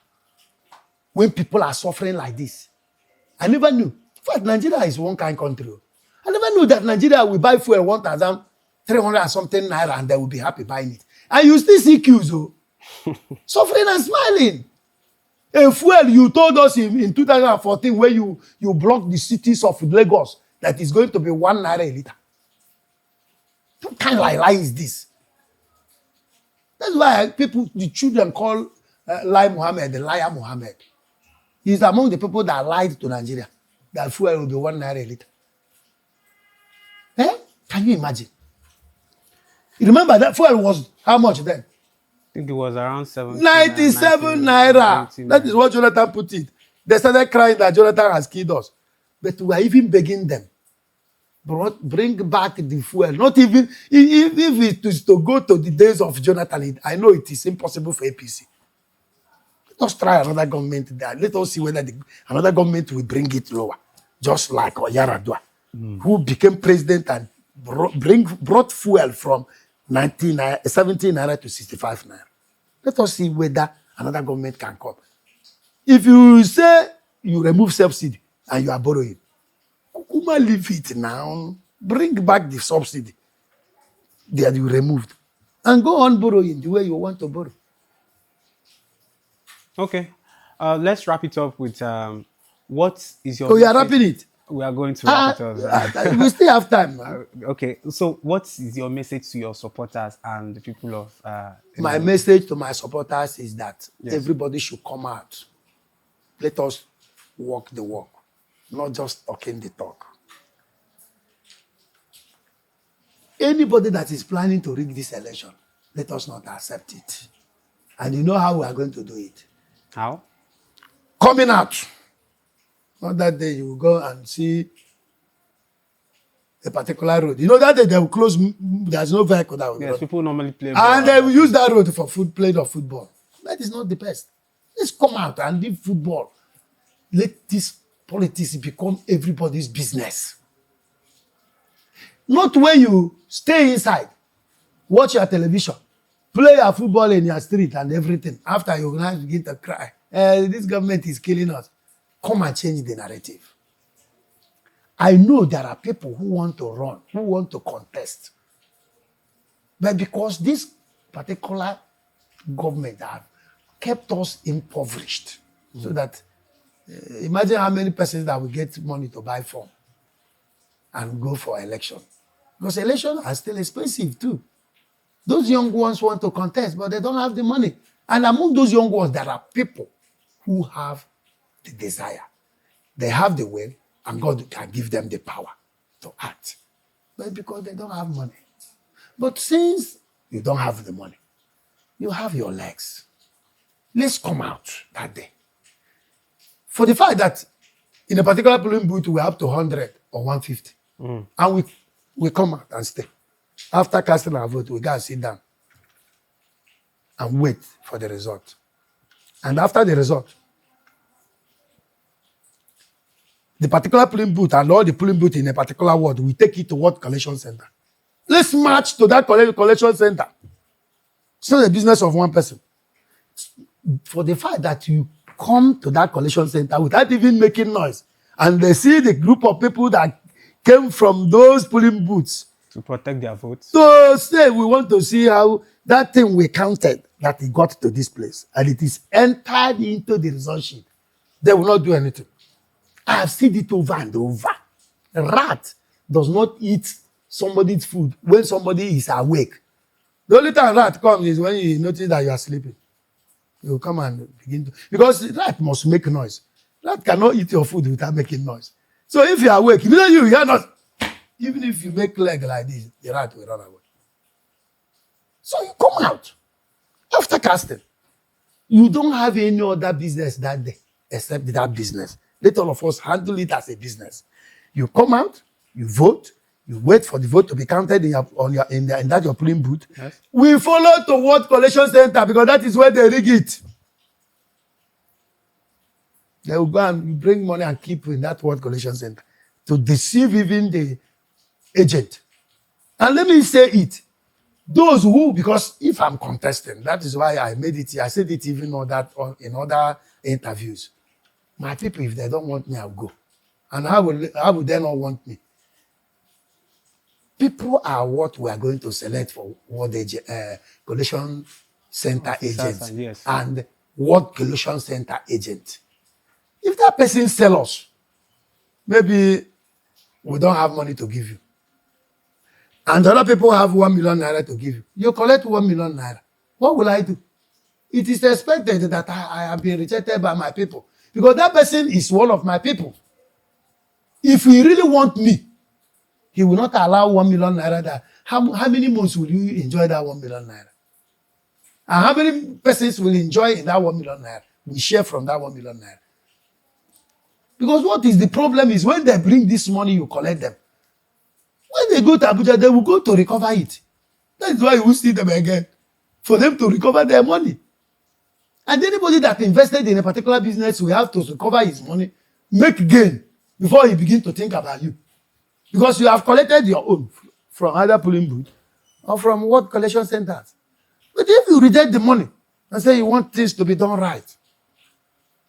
When people are suffering like this, I never knew. In fact, Nigeria is one kind country. I never knew that Nigeria will buy fuel 1,300 and something naira and they will be happy buying it. And you still see queues, suffering and smiling. A fuel you told us in 2014 where you blocked the cities of Lagos that is going to be 1 naira a liter. What kind of lie is this? That's why the children call Lai Muhammad the Liar Mohamed. He's among the people that lied to Nigeria that fuel will be 1 naira a liter. Can you imagine? You remember that fuel was how much then? I think it was around 97 naira. That is what Jonathan put it. They started crying that Jonathan has killed us. But we are even begging them. Bring back the fuel. Not even, if it is to go to the days of Jonathan, I know it is impossible for APC. Let us try another government there. Let us see whether another government will bring it lower. Just like Oyaradua, who became president and brought fuel from 17 naira to 65 naira. Let us see whether another government can come. If you say you remove subsidy and you are borrowing, Kukuma leave it now. Bring back the subsidy that you removed and go on borrowing the way you want to borrow. Okay. Let's wrap it up with what is your... So you are wrapping it? We are going to wrap it up. We still have time. Okay. So what is your message to your supporters and the people of... My message to my supporters is that everybody should come out. Let us walk the walk, not just talking the talk. Anybody that is planning to rig this election, let us not accept it. And you know how we are going to do it. How? Coming out. Not that day you will go and see a particular road. You know that day they will close, there's no vehicle that will Yes, run. people normally play ball. And they will use that road for play of football. That is not the best. Let's come out and do football. Let this politics become everybody's business. Not when you stay inside, watch your television, play your football in your street and everything. After you now begin to cry, this government is killing us. Come and change the narrative. I know there are people who want to run, who want to contest. But because this particular government have kept us impoverished, so that imagine how many persons that will get money to buy form and go for election. Because elections are still expensive too. Those young ones want to contest, but they don't have the money. And among those young ones, there are people who have the desire. They have the will, and God can give them the power to act. But because they don't have money. But since you don't have the money, you have your legs. Let's come out that day. For the fact that in a particular polling booth, we're up to 100 or 150. And we come out and stay. After casting our vote, we got to sit down and wait for the result. And after the result, the particular polling booth and all the polling booth in a particular ward, we take it to what collection center. Let's march to that collection center. It's not the business of one person. For the fact that you come to that collection center without even making noise, and they see the group of people that came from those polling booths to protect their votes. So say we want to see how that thing we counted, that it got to this place, and it is entered into the result sheet. They will not do anything. I have seen it over and over. A rat does not eat somebody's food when somebody is awake. The only time rat comes is when you notice that you are sleeping. You come and begin to, because rat must make noise. Rat cannot eat your food without making noise. So if you are awake, if you hear not, even if you make leg like this, the rat will run away. So you come out after casting. You don't have any other business that day except that business. Let all of us handle it as a business. You come out, you vote, you wait for the vote to be counted in that your polling booth. Yes. We follow to what collection center because that is where they rig it. They will go and bring money and keep in that word collection center to deceive even the agent. And let me say it. Those who, because if I'm contesting, that is why I made it. I said it even in other interviews. My people, if they don't want me, I'll go. And how would they not want me? People are what we are going to select for what collection center agents yes. and what collection center agent. If that person sells us, maybe we don't have money to give you. And other people have 1 million naira to give you. You collect 1 million naira. What will I do? It is expected that I have been rejected by my people. Because that person is one of my people. If he really want me, he will not allow 1 million naira that. How many months will you enjoy that 1 million naira? And how many persons will enjoy in that 1 million naira? We share from that 1 million naira. Because what is the problem is when they bring this money, you collect them. When they go to Abuja, they will go to recover it. That is why you will see them again. For them to recover their money. And anybody that invested in a particular business will have to recover his money, make gain, before he begin to think about you. Because you have collected your own from either polling booth or from what collection centers. But if you reject the money and say you want things to be done right,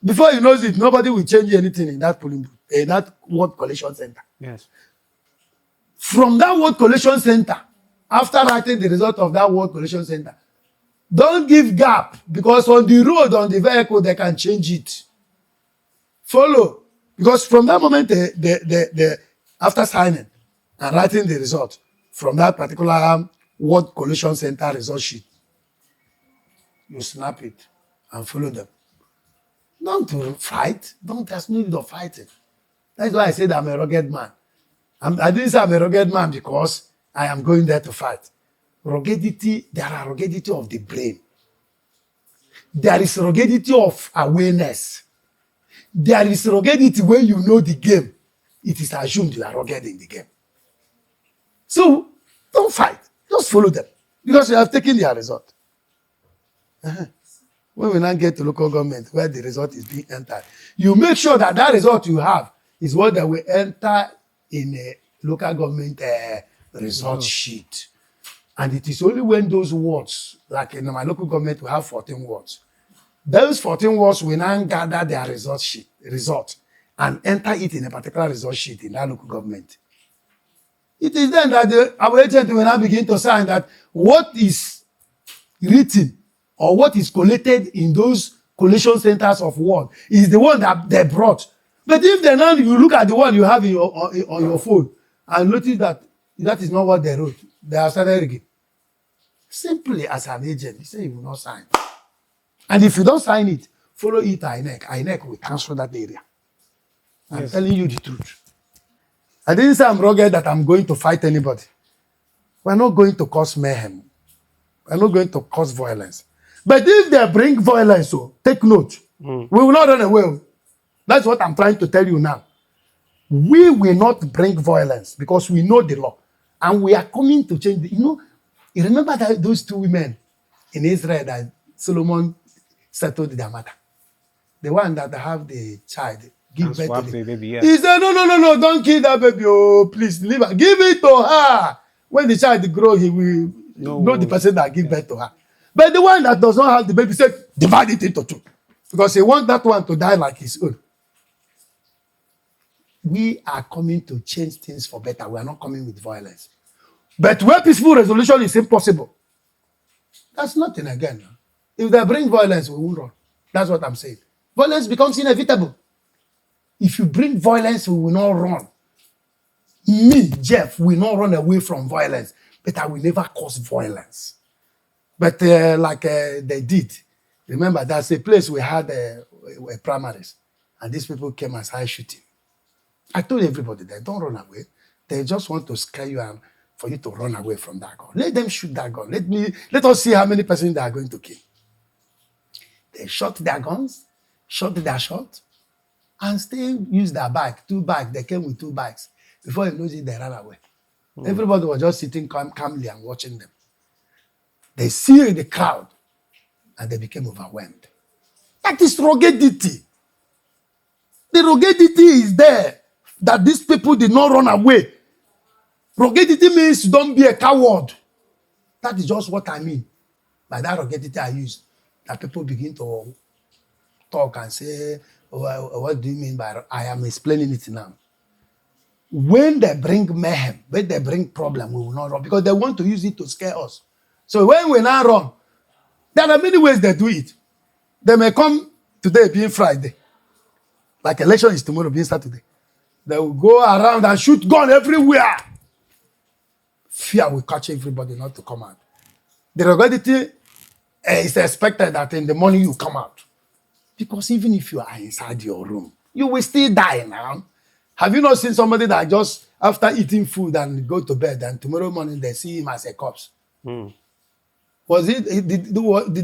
before you know it, nobody will change anything in that polling booth, in that ward collection center. Yes. From that ward collection center, after writing the result of that ward collection center, don't give gap, because on the road, on the vehicle, they can change it. Follow. Because from that moment, after signing and writing the result from that particular ward collection center result sheet, you snap it and follow them. Don't fight. There's no need of fighting. That's why I said I'm a rugged man. I didn't say I'm a rugged man because I am going there to fight. Ruggedity, there are ruggedity of the brain. There is ruggedity of awareness. There is ruggedity when you know the game. It is assumed you are rugged in the game. So, don't fight. Just follow them. Because you have taken their result. When we now get to local government where the result is being entered, you make sure that that result you have is what they will enter in a local government result sheet. And it is only when those wards, like in my local government, we have 14 wards. Those 14 wards will now gather their result and enter it in a particular result sheet in that local government. It is then that our agent will now begin to sign that what is written or what is collated in those collation centers of ward is the one that they brought. But if then now you look at the one you have on your phone and notice that is not what they wrote, they have started rigging. Simply as an agent, you say you will not sign. And if you don't sign it, follow it to INEC. INEC will cancel that area. I'm telling you the truth. I didn't say I'm rugged that I'm going to fight anybody. We're not going to cause mayhem. We're not going to cause violence. But if they bring violence, so take note. We will not run away. That's what I'm trying to tell you now. We will not bring violence because we know the law. And we are coming to change. You remember that those two women in Israel that Solomon settled their matter? The one that have the child, give birth to the baby, yeah. He said, no, don't kill that baby. Oh, please, leave her. Give it to her. When the child grow, he will know the person that give birth to her. But the one that does not have the baby said, divide it into two. Because he wants that one to die like his own. We are coming to change things for better. We are not coming with violence. But where peaceful resolution is impossible, that's nothing again. If they bring violence, we won't run. That's what I'm saying. Violence becomes inevitable. If you bring violence, we will not run. Me, Jeph, will not run away from violence, but I will never cause violence. But they did. Remember, that's a place we had a primaries, and these people came and started shooting. I told everybody that don't run away. They just want to scare you and for you to run away from that gun. Let them shoot that gun. Let us see how many persons they are going to kill. They shot their guns, shot their shot, and still used their bike, 2 bikes. They came with 2 bikes. Before you know it, they ran away. Everybody was just sitting calmly and watching them. They see the crowd, and they became overwhelmed. That is ruggedity. The ruggedity is there, that these people did not run away. Ruggedity means don't be a coward. That is just what I mean. By that ruggedity I use, that people begin to talk and say, oh, what do you mean by I am explaining it now. When they bring mayhem, when they bring problem, we will not run because they want to use it to scare us. So when we now run, there are many ways they do it. They may come today being Friday, like election is tomorrow being Saturday. They will go around and shoot gun everywhere. Fear will catch everybody not to come out. The ruggedity is expected that in the morning you come out. Because even if you are inside your room, you will still die now. Have you not seen somebody that just after eating food and go to bed and tomorrow morning they see him as a corpse? Did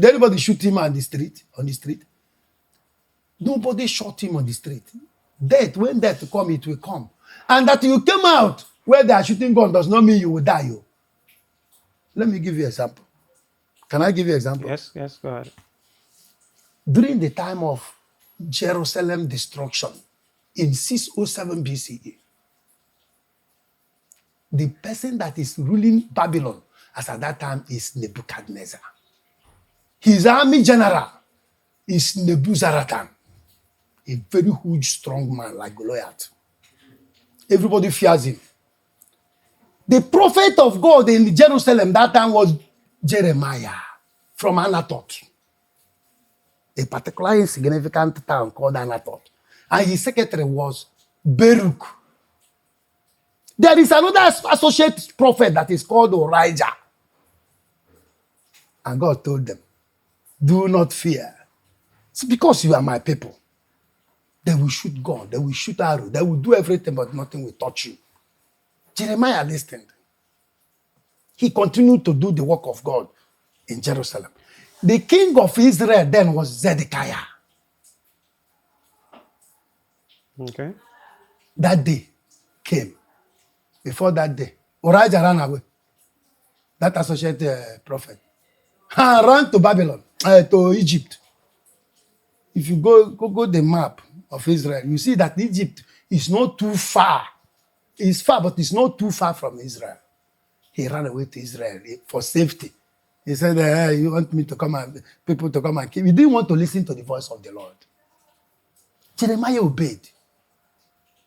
anybody shoot him on the street? Nobody shot him on the street. Death, when death come, it will come. And that you came out where they are shooting gun does not mean you will die. Let me give you an example. Can I give you an example? Yes, go ahead. During the time of Jerusalem destruction in 607 BCE, the person that is ruling Babylon as at that time is Nebuchadnezzar. His army general is Nebuzaradan, a very huge, strong man like Goliath. Everybody fears him. The prophet of God in Jerusalem that time was Jeremiah from Anatoth, a particularly insignificant town called Anatoth. And his secretary was Baruch. There is another associate prophet that is called Orijah. And God told them, do not fear. It's because you are my people. They will shoot gun, they will shoot arrow, they will do everything, but nothing will touch you. Jeremiah listened. He continued to do the work of God in Jerusalem. The king of Israel then was Zedekiah. Okay. That day came. Before that day, Orijah ran away. That associate prophet ran to Babylon, to Egypt. If you go the map of Israel, you see that Egypt is not too far. It's far, but it's not too far from Israel. He ran away to Israel for safety. He said, hey, you want me to come and people to come and kill? He didn't want to listen to the voice of the Lord. Jeremiah obeyed.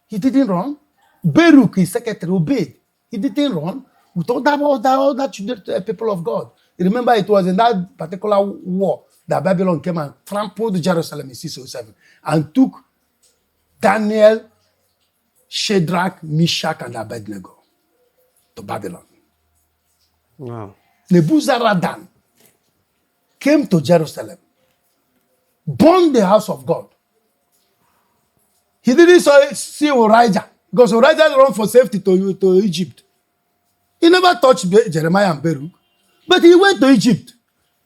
He didn't run. Baruch, his secretary, obeyed. He didn't run. With all that people of God. You remember it was in that particular war that Babylon came and trampled Jerusalem in 607 and took Daniel, Shadrach, Meshach, and Abednego to Babylon. Wow. Nebuzaradan came to Jerusalem, burned the house of God. He didn't see Orijah because Orijah ran for safety to Egypt. He never touched Jeremiah and Baruch, but he went to Egypt,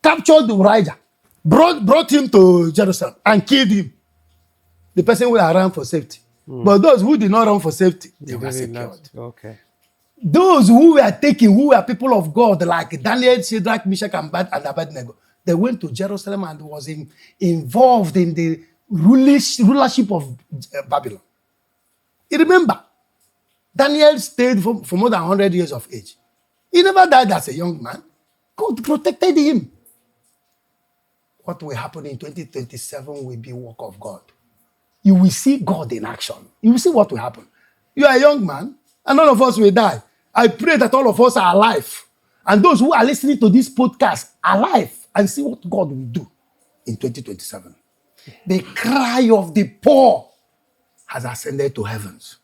captured Orijah, brought him to Jerusalem and killed him. The person who ran for safety. But those who did not run for safety, they were secured. Okay. Those who were taken, who were people of God, like Daniel, Shadrach, Meshach, and Abednego, they went to Jerusalem and was involved in the rulership of Babylon. You remember, Daniel stayed for more than 100 years of age. He never died as a young man. God protected him. What will happen in 2027 will be work of God. You will see God in action. You will see what will happen. You are a young man, and none of us will die. I pray that all of us are alive. And those who are listening to this podcast are alive and see what God will do in 2027. The cry of the poor has ascended to heavens.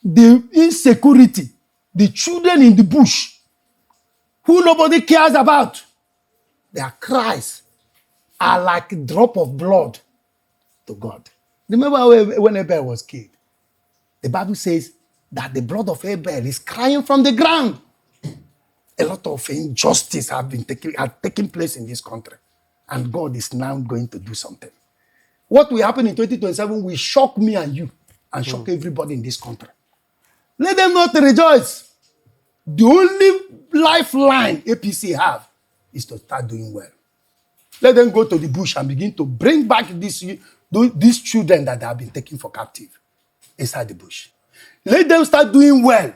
The insecurity, the children in the bush, who nobody cares about, their cries are like a drop of blood to God. Remember when Abel was killed? The Bible says that the blood of Abel is crying from the ground. A lot of injustice have taken place in this country. And God is now going to do something. What will happen in 2027 will shock me and you and shock everybody in this country. Let them not rejoice. The only lifeline APC have is to start doing well. Let them go to the bush and begin to bring back these children that have been taken for captive inside the bush. Let them start doing well.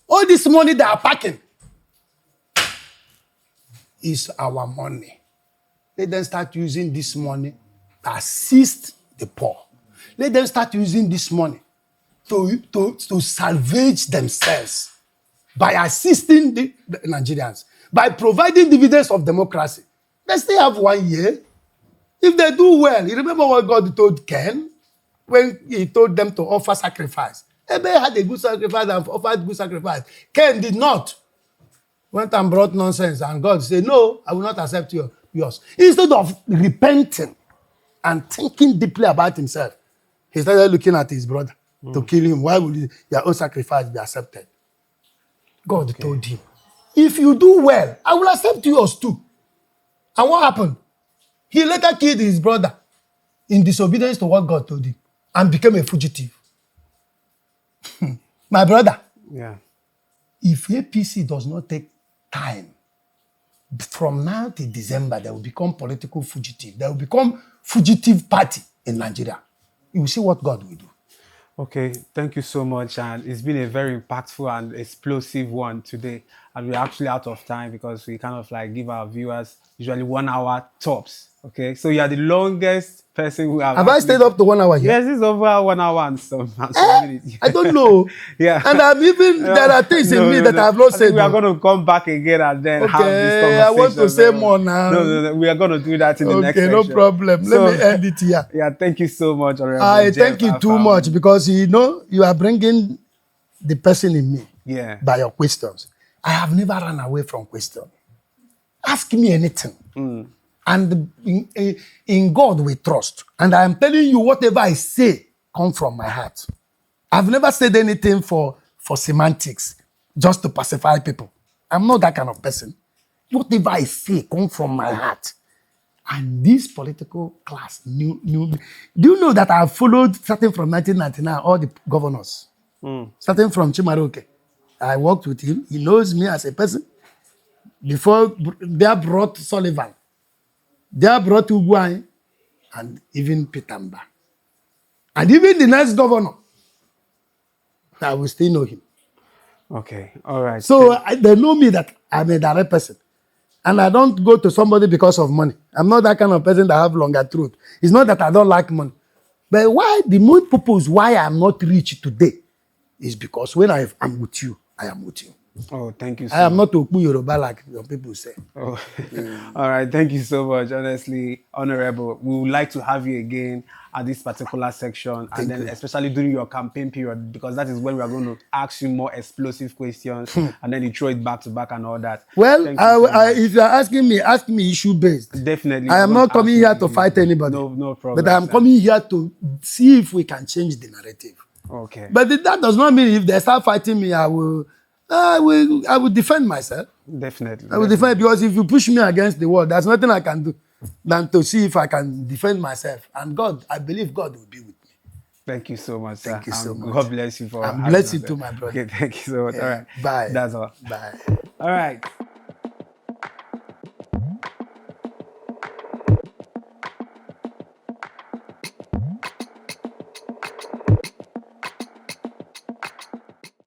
All this money they are packing is our money. Let them start using this money to assist the poor. Let them start using this money to salvage themselves by assisting the Nigerians, by providing dividends of democracy. They still have 1 year. If they do well, you remember what God told Cain when he told them to offer sacrifice. Abel had a good sacrifice and offered good sacrifice. Cain did not. Went and brought nonsense, and God said, no, I will not accept yours. Instead of repenting and thinking deeply about himself, he started looking at his brother to kill him. Why would your own sacrifice be accepted? God told him, if you do well, I will accept yours too. And what happened? He later killed his brother in disobedience to what God told him and became a fugitive. My brother, if APC does not take time, from now till December, they will become political fugitive. They will become fugitive party in Nigeria. You will see what God will do. Okay, thank you so much. And it's been a very impactful and explosive one today. And we're actually out of time because we kind of like give our viewers usually 1 hour tops. Okay, so you are the longest person who have I stayed up to 1 hour here? Yes, it's over 1 hour and some minutes. I don't know. Yeah. And I'm even, there are things in me that I have not said. We are going to come back again and then have this conversation. I want to say more now. No, we are going to do that in the next section. Okay, no problem. Let me end it here. Yeah, thank you so much, Honorable I thank you too much because, you are bringing the person in me by your questions. I have never run away from questions. Ask me anything. And in God we trust. And I am telling you, whatever I say comes from my heart. I've never said anything for semantics, just to pacify people. I'm not that kind of person. Whatever I say comes from my heart. And this political class knew me. Do you know that I have followed, starting from 1999, all the governors? Starting from Chimaroke. I worked with him. He knows me as a person. Before, they brought Sullivan. They brought Uguay and even Pitamba. And even the next governor, I will still know him. Okay, all right. So they know me that I'm a direct person. And I don't go to somebody because of money. I'm not that kind of person that have longer truth. It's not that I don't like money. But why the main purpose why I'm not rich today is because when I'm with you, I am with you. Oh, thank you so much. I am not Okpu Yoruba like your people say. Oh. All right, thank you so much. Honestly, Honorable, we would like to have you again at this particular section, and then especially during your campaign period, because that is when we are going to ask you more explosive questions, and then you throw it back to back and all that. Well, if you are asking me, ask me issue based. Definitely. I am not coming here to fight anybody. No problem. But I am coming here to see if we can change the narrative. Okay. But that does not mean if they start fighting me, I will defend myself. Definitely. I will defend, because if you push me against the wall, there's nothing I can do than to see if I can defend myself. And God, I believe God will be with me. Thank you so much, sir. Thank you so much. God bless you for I'm having blessed us. you too, my brother. Okay, thank you so much. All right. Bye. That's all. Bye. All right.